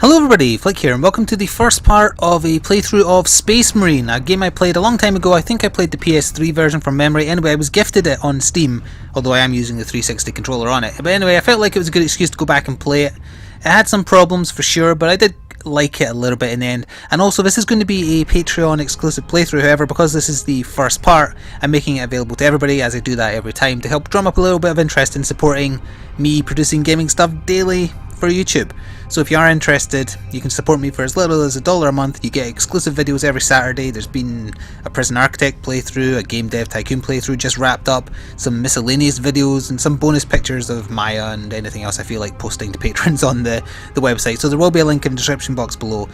Hello everybody, Flik here, and welcome to the first part of a playthrough of Space Marine, a game I played a long time ago. I think I played the PS3 version from memory. Anyway, I was gifted it on Steam, although I am using the 360 controller on it. But anyway, I felt like it was a good excuse to go back and play it. It had some problems for sure, but I did like it a little bit in the end. And also, this is going to be a Patreon exclusive playthrough. However, because this is the first part, I'm making it available to everybody, as I do that every time, to help drum up a little bit of interest in supporting me producing gaming stuff daily for YouTube. So if you are interested, you can support me for as little as $1 a month. You get exclusive videos every Saturday. There's been a Prison Architect playthrough, a Game Dev Tycoon playthrough just wrapped up, some miscellaneous videos, and some bonus pictures of Maya and anything else I feel like posting to patrons on the website. So there will be a link in the description box below.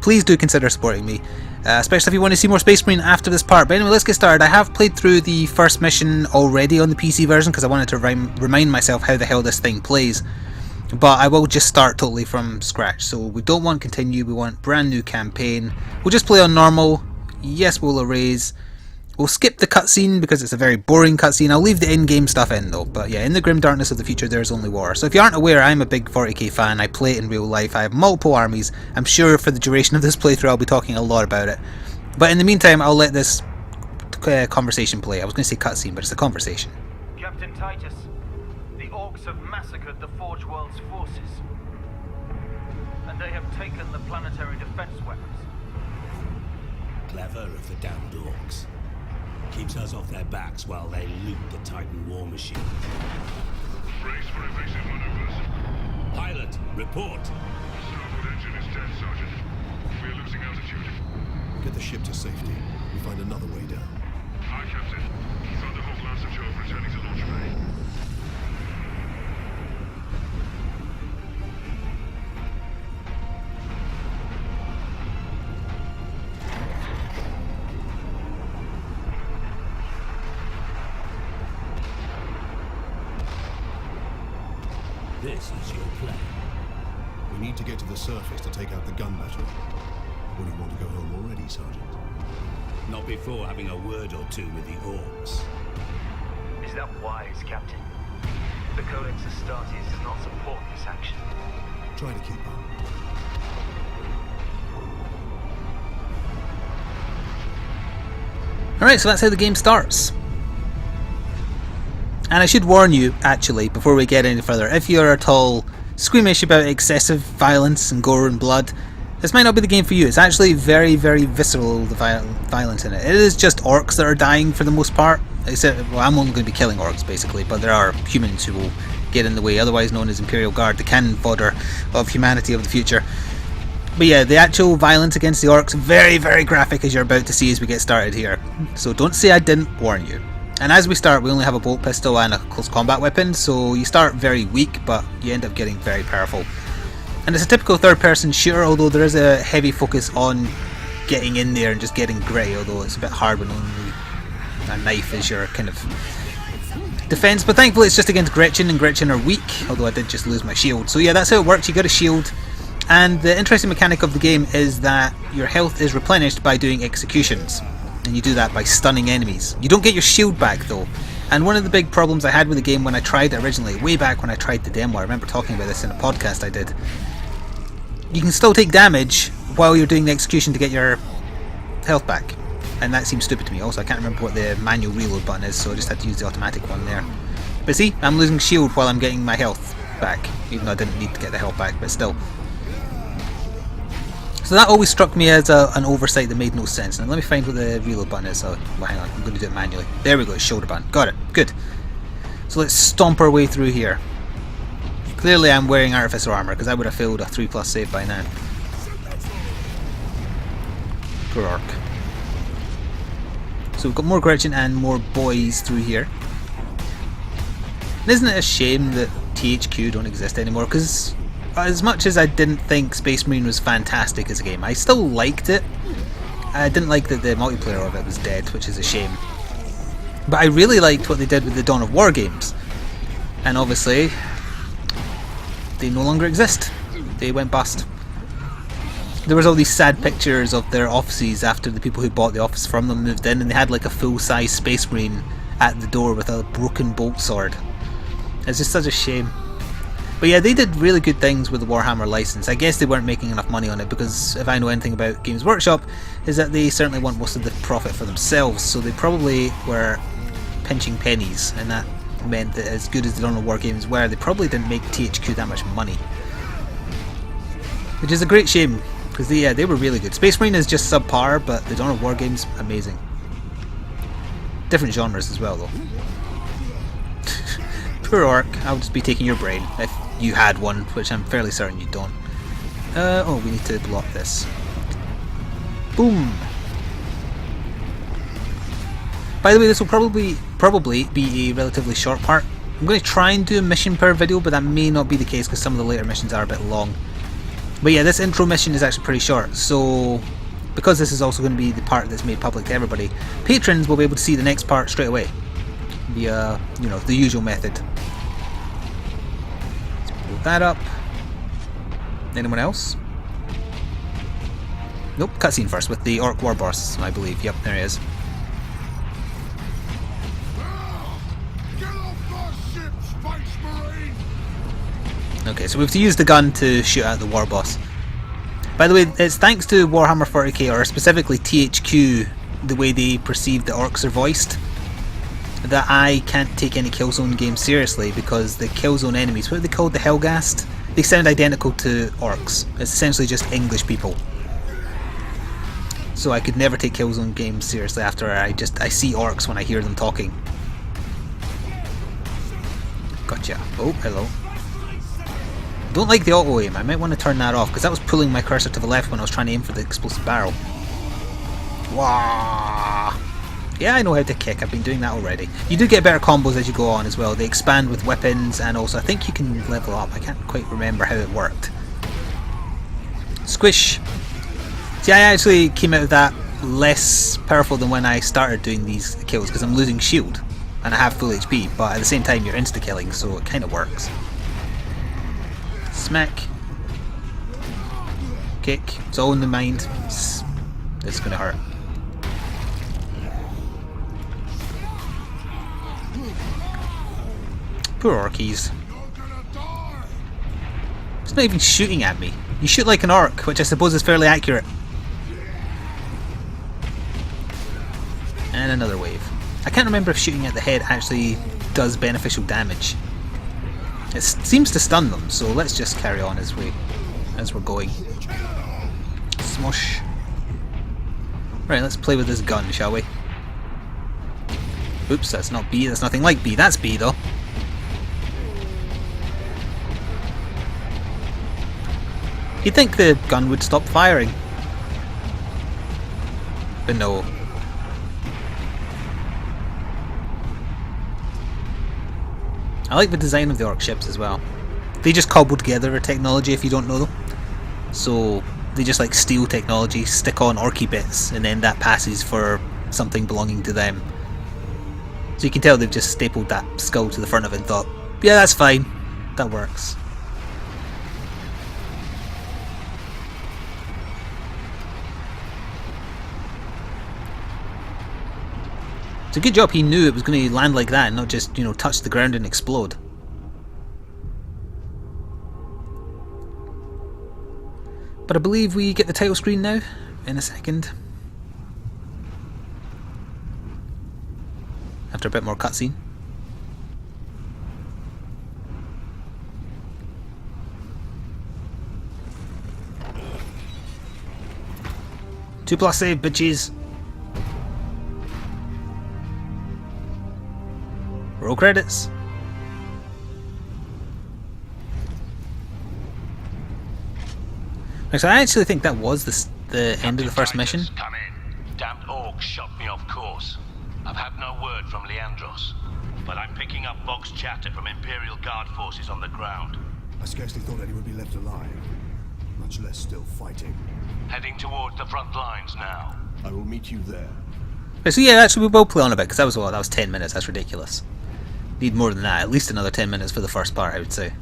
Please do consider supporting me, especially if you want to see more Space Marine after this part. But anyway, let's get started. I have played through the first mission already on the PC version because I wanted to remind myself how the hell this thing plays. But I will just start totally from scratch. So we don't want continue, we want brand new campaign. We'll just play on normal. Yes, we'll erase. We'll skip the cutscene because it's a very boring cutscene. I'll leave the in-game stuff in though. But yeah, in the grim darkness of the future there is only war. So if you aren't aware, I'm a big 40k fan. I play it in real life. I have multiple armies. I'm sure for the duration of this playthrough I'll be talking a lot about it. But in the meantime, I'll let this conversation play. I was going to say cutscene, but it's a conversation. Captain Titus, the orcs have massacred the Forge World's forces, and they have taken the planetary defense weapons. Clever of the damned orcs. Keeps us off their backs while they loot the Titan war machine. Brace for evasive maneuvers. Pilot, report. Starboard engine is dead, Sergeant. We are losing altitude. Get the ship to safety. We find another way down. Aye, Captain. Thunderhawk Lancer Joe returning to launch bay. This is your plan. We need to get to the surface to take out the gun battery. Wouldn't you want to go home already, Sergeant? Not before having a word or two with the orcs. Is that wise, Captain? The Codex Astartes does not support this action. Try to keep up. Alright, so that's how the game starts. And I should warn you, actually, before we get any further, if you're at all squeamish about excessive violence and gore and blood, this might not be the game for you. It's actually very, very visceral, the violence in it. It is just orcs that are dying for the most part. Except, well, I'm only going to be killing orcs, basically, but there are humans who will get in the way, otherwise known as Imperial Guard, the cannon fodder of humanity of the future. But yeah, the actual violence against the orcs, very, very graphic, as you're about to see as we get started here. So don't say I didn't warn you. And as we start, we only have a bolt pistol and a close combat weapon, so you start very weak, but you end up getting very powerful. And it's a typical third-person shooter, although there is a heavy focus on getting in there and just getting gritty, although it's a bit hard when only a knife is your kind of defense. But thankfully it's just against Gretchen, and Gretchen are weak, although I did just lose my shield. So yeah, that's how it works. You got a shield. And the interesting mechanic of the game is that your health is replenished by doing executions. And you do that by stunning enemies. You don't get your shield back though. And one of the big problems I had with the game when I tried it originally, way back when I tried the demo, I remember talking about this in a podcast I did. You can still take damage while you're doing the execution to get your health back. And that seems stupid to me. Also, I can't remember what the manual reload button is, so I just had to use the automatic one there. But see, I'm losing shield while I'm getting my health back. Even though I didn't need to get the health back, but still. So that always struck me as an oversight that made no sense. Now let me find what the reload button is. Oh, well, hang on, I'm going to do it manually. There we go, it's shoulder button. Got it, good. So let's stomp our way through here. Clearly I'm wearing artificer armour, because I would have failed a 3+ save by now. Poor orc. So we've got more Gretchen and more boys through here. And isn't it a shame that THQ don't exist anymore? Because as much as I didn't think Space Marine was fantastic as a game, I still liked it. I didn't like that the multiplayer of it was dead, which is a shame. But I really liked what they did with the Dawn of War games. And obviously, they no longer exist. They went bust. There was all these sad pictures of their offices after the people who bought the office from them moved in, and they had like a full-size Space Marine at the door with a broken bolt sword. It's just such a shame. But yeah, they did really good things with the Warhammer license. I guess they weren't making enough money on it, because if I know anything about Games Workshop, is that they certainly want most of the profit for themselves, so they probably were pinching pennies, and that meant that as good as the Dawn of War games were, they probably didn't make THQ that much money. Which is a great shame, because they were really good. Space Marine is just subpar, but the Dawn of War games, amazing. Different genres as well, though. Poor Orc, I'll just be taking your brain, if you had one, which I'm fairly certain you don't. Oh, we need to block this. Boom! By the way, this will probably be a relatively short part. I'm going to try and do a mission per video, but that may not be the case because some of the later missions are a bit long. But yeah, this intro mission is actually pretty short, so because this is also going to be the part that's made public to everybody, patrons will be able to see the next part straight away via, you know, the usual method. Let's pull that up. Anyone else? Nope, cutscene first with the Orc War Boss, I believe. Yep, there he is. Okay, so we have to use the gun to shoot at the War Boss. By the way, it's thanks to Warhammer 40k, or specifically THQ, the way they perceive the orcs are voiced, that I can't take any Killzone game seriously, because the Killzone enemies, what are they called, the Hellghast? They sound identical to orcs. It's essentially just English people. So I could never take Killzone games seriously after I see orcs when I hear them talking. Gotcha. Oh, hello. Don't like the auto aim, I might want to turn that off, because that was pulling my cursor to the left when I was trying to aim for the explosive barrel. Wah! Yeah, I know how to kick, I've been doing that already. You do get better combos as you go on as well. They expand with weapons, and also I think you can level up. I can't quite remember how it worked. Squish! See, I actually came out of that less powerful than when I started doing these kills, because I'm losing shield, and I have full HP, but at the same time you're insta-killing, so it kind of works. Smack. Kick. It's all in the mind. It's gonna hurt. Poor orkies. It's not even shooting at me. You shoot like an orc, which I suppose is fairly accurate. And another wave. I can't remember if shooting at the head actually does beneficial damage. It seems to stun them, so let's just carry on as we're going. Smush. Right, let's play with this gun, shall we? Oops, that's not B, that's nothing like B, that's B though. You'd think the gun would stop firing. But no. I like the design of the orc ships as well. They just cobble together a technology if you don't know them. So they just like steal technology, stick on orky bits, and then that passes for something belonging to them. So you can tell they've just stapled that skull to the front of it and thought, yeah, that's fine, that works. It's a good job he knew it was going to land like that and not just, you know, touch the ground and explode. But I believe we get the title screen now, in a second. After a bit more cutscene. Two plus save, bitches! Roll credits. So I actually think that was the end of the first mission. Come in. Damned orcs shot me off course. I've had no word from Leandros, but I'm picking up box chatter from Imperial Guard forces on the ground. I scarcely thought anyone would be left alive, much less still fighting. Heading towards the front lines now. I will meet you there. So yeah, actually we will play on a bit, because that was what, that was 10 minutes, that's ridiculous. Need more than that, at least another 10 minutes for the first part, I would say.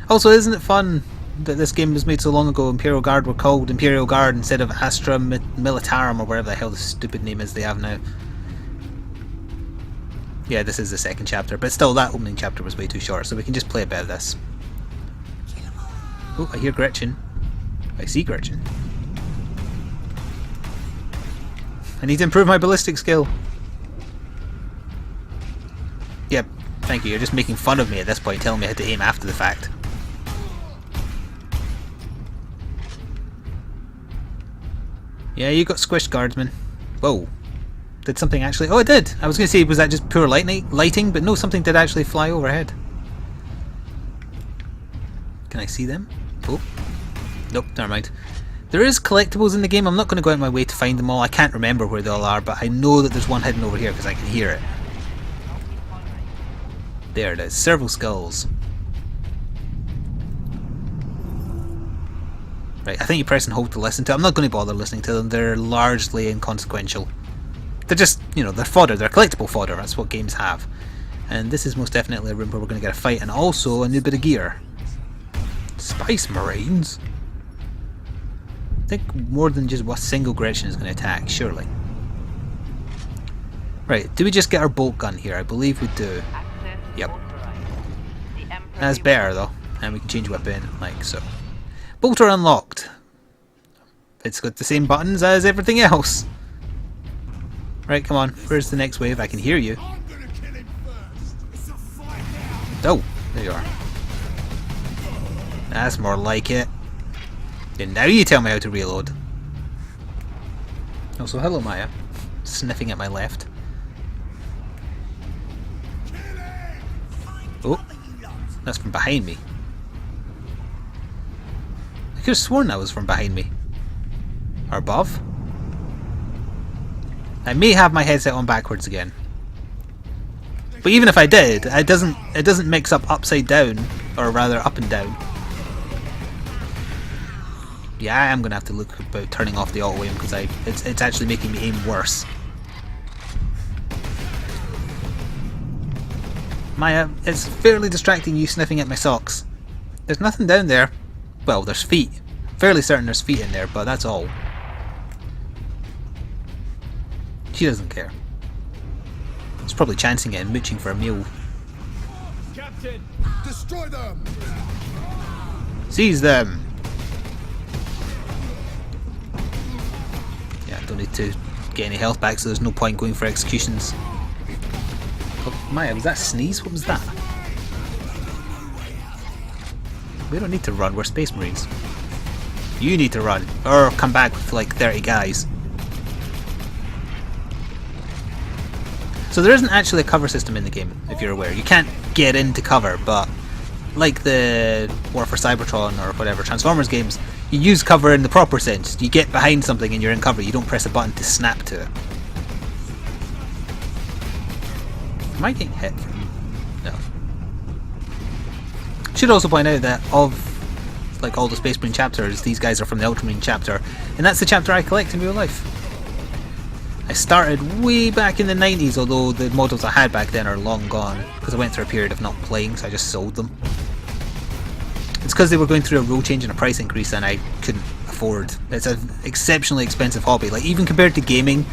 Also, isn't it fun that this game was made so long ago? Imperial Guard were called Imperial Guard instead of Astra Militarum, or whatever the hell the stupid name is they have now. Yeah, this is the second chapter, but still that opening chapter was way too short, so we can just play a bit of this. Oh, I hear Gretchen. I see Gretchen. I need to improve my ballistic skill. Yep, thank you. You're just making fun of me at this point, telling me how to aim after the fact. Yeah, you got squished, guardsman. Whoa. Did something actually... Oh, it did! I was going to say, was that just pure lighting? But no, something did actually fly overhead. Can I see them? Oh. Nope, never mind. There is collectibles in the game. I'm not going to go out of my way to find them all. I can't remember where they all are, but I know that there's one hidden over here because I can hear it. There it is. Several skulls. Right, I think you press and hold to listen to it. I'm not going to bother listening to them. They're largely inconsequential. They're just, you know, they're fodder. They're collectible fodder. That's what games have. And this is most definitely a room where we're going to get a fight and also a new bit of gear. Space Marines? I think more than just one single Gretchen is going to attack, surely. Right, do we just get our bolt gun here? I believe we do. Yep. That's better though. And we can change weapon, like so. Bolter unlocked. It's got the same buttons as everything else. Right, come on. Where's the next wave? I can hear you. Oh, there you are. That's more like it. And now you tell me how to reload. Also, hello Maya. Sniffing at my left. Oh, that's from behind me. I could have sworn that was from behind me. Or above? I may have my headset on backwards again. But even if I did, it doesn't mix up upside down, or rather up and down. Yeah, I am going to have to look about turning off the auto aim because it's actually making me aim worse. Maya, it's fairly distracting you sniffing at my socks. There's nothing down there. Well, there's feet. Fairly certain there's feet in there, but that's all. She doesn't care. She's probably chancing it and mooching for a meal. Captain! Destroy them! Seize them! Yeah, I don't need to get any health back, so there's no point going for executions. Oh, Maya, was that a sneeze? What was that? We don't need to run, we're Space Marines. You need to run, or come back with like 30 guys. So there isn't actually a cover system in the game, if you're aware. You can't get into cover, but like the War for Cybertron or whatever Transformers games, you use cover in the proper sense. You get behind something and you're in cover. You don't press a button to snap to it. Am I getting hit? No. Should also point out that of like all the Space Marine chapters, these guys are from the Ultramarine chapter, and that's the chapter I collect in real life. I started way back in the 90s, although the models I had back then are long gone, because I went through a period of not playing, so I just sold them. It's because they were going through a rule change and a price increase and I couldn't afford. It's an exceptionally expensive hobby. Like, even compared to gaming,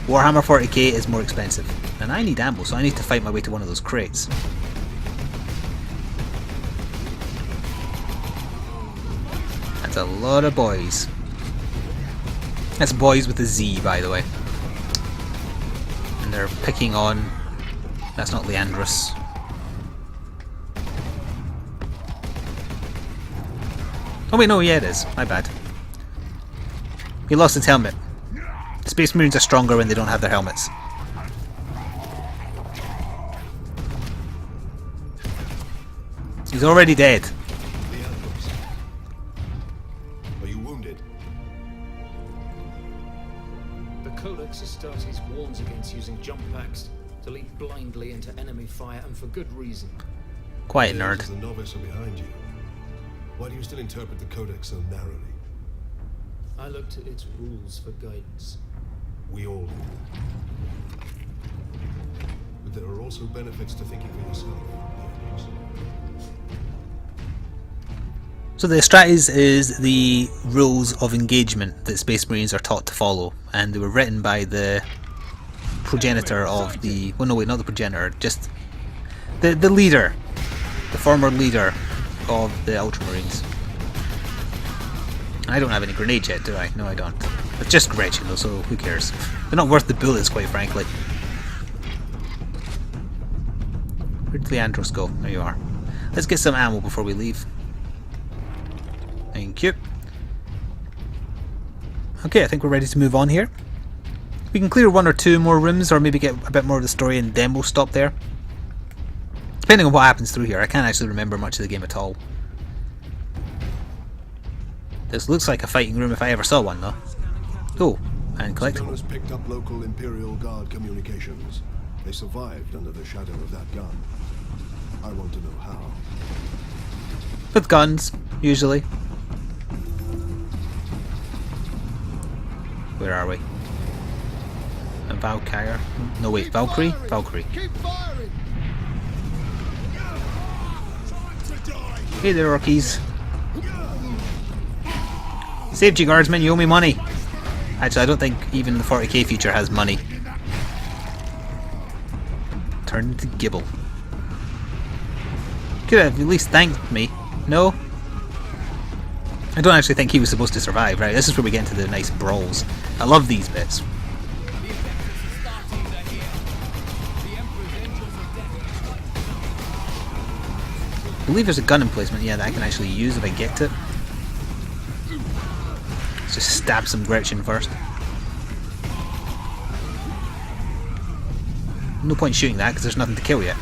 Warhammer 40k is more expensive. And I need ammo, so I need to fight my way to one of those crates. That's a lot of boys. That's boys with a Z, by the way. And they're picking on... That's not Leandros. Oh wait, no, yeah it is. My bad. He lost his helmet. Space Marines are stronger when they don't have their helmets. He's already dead. Are you wounded? The Codex Astartes warns against using jump packs to leap blindly into enemy fire, and for good reason. Quiet, The nerd. the novice are behind you. Why do you still interpret the Codex so narrowly? I look to its rules for guidance. We all do. But there are also benefits to thinking for yourself. So the Astartes is the rules of engagement that Space Marines are taught to follow, and they were written by the progenitor of the... Well, no, wait, not the progenitor, just the leader, the former leader of the Ultramarines. I don't have any grenades yet, do I? No, I don't. It's just Gretchen though, so who cares? They're not worth the bullets, quite frankly. Where'd Leandros go? There you are. Let's get some ammo before we leave. Thank you. Okay, I think we're ready to move on here. We can clear 1 or 2 more rooms, or maybe get a bit more of the story and then we'll stop there. Depending on what happens through here. I can't actually remember much of the game at all. This looks like a fighting room if I ever saw one, though. Oh, and collectible. Sedona's picked up local Imperial Guard communications. They survived under the shadow of that gun. I want to know how. With guns, usually. Where are we? A Valkyrie? No wait, Valkyrie? Valkyrie. Hey there, rookies. Saved you, guardsmen, you owe me money. Actually, I don't think even the 40k feature has money. Turned into Gibble. Could have at least thanked me. No? I don't actually think he was supposed to survive, right? This is where we get into the nice brawls. I love these bits. I believe there's a gun emplacement, yeah, that I can actually use if I get it. Let's just stab some Gretchen first. No point shooting that because there's nothing to kill yet.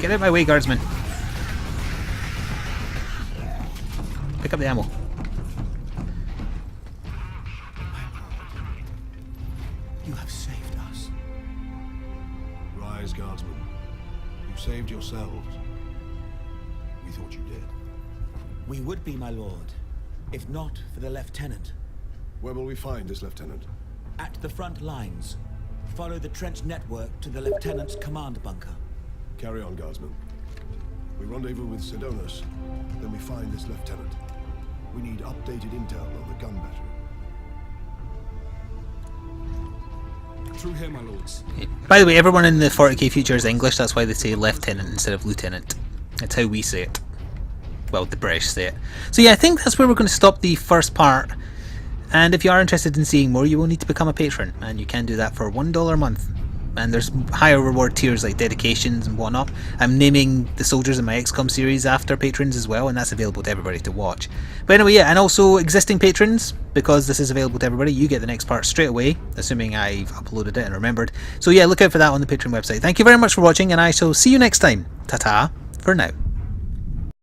Get out of my way, guardsman. Pick up the ammo. You have saved us. Rise, guardsmen. You saved yourselves. We thought you did. We would be, my lord, if not for the lieutenant. Where will we find this lieutenant? At the front lines. Follow the trench network to the lieutenant's command bunker. Carry on, guardsmen. We rendezvous with Sedona's, then we find this lieutenant. We need updated intel on the gun battery. Through here, my lords. By the way, everyone in the 40k feature is English, that's why they say lieutenant instead of lieutenant. That's how we say it. Well, the British say it. So yeah, I think that's where we're going to stop the first part. And if you are interested in seeing more, you will need to become a patron, and you can do that for $1 a month. And there's higher reward tiers like dedications and whatnot. I'm naming the soldiers in my XCOM series after patrons as well, and that's available to everybody to watch. But anyway, yeah, and also existing patrons, because this is available to everybody, you get the next part straight away, assuming I've uploaded it and remembered. So yeah, look out for that on the Patreon website. Thank you very much for watching, and I shall see you next time. Ta-ta for now.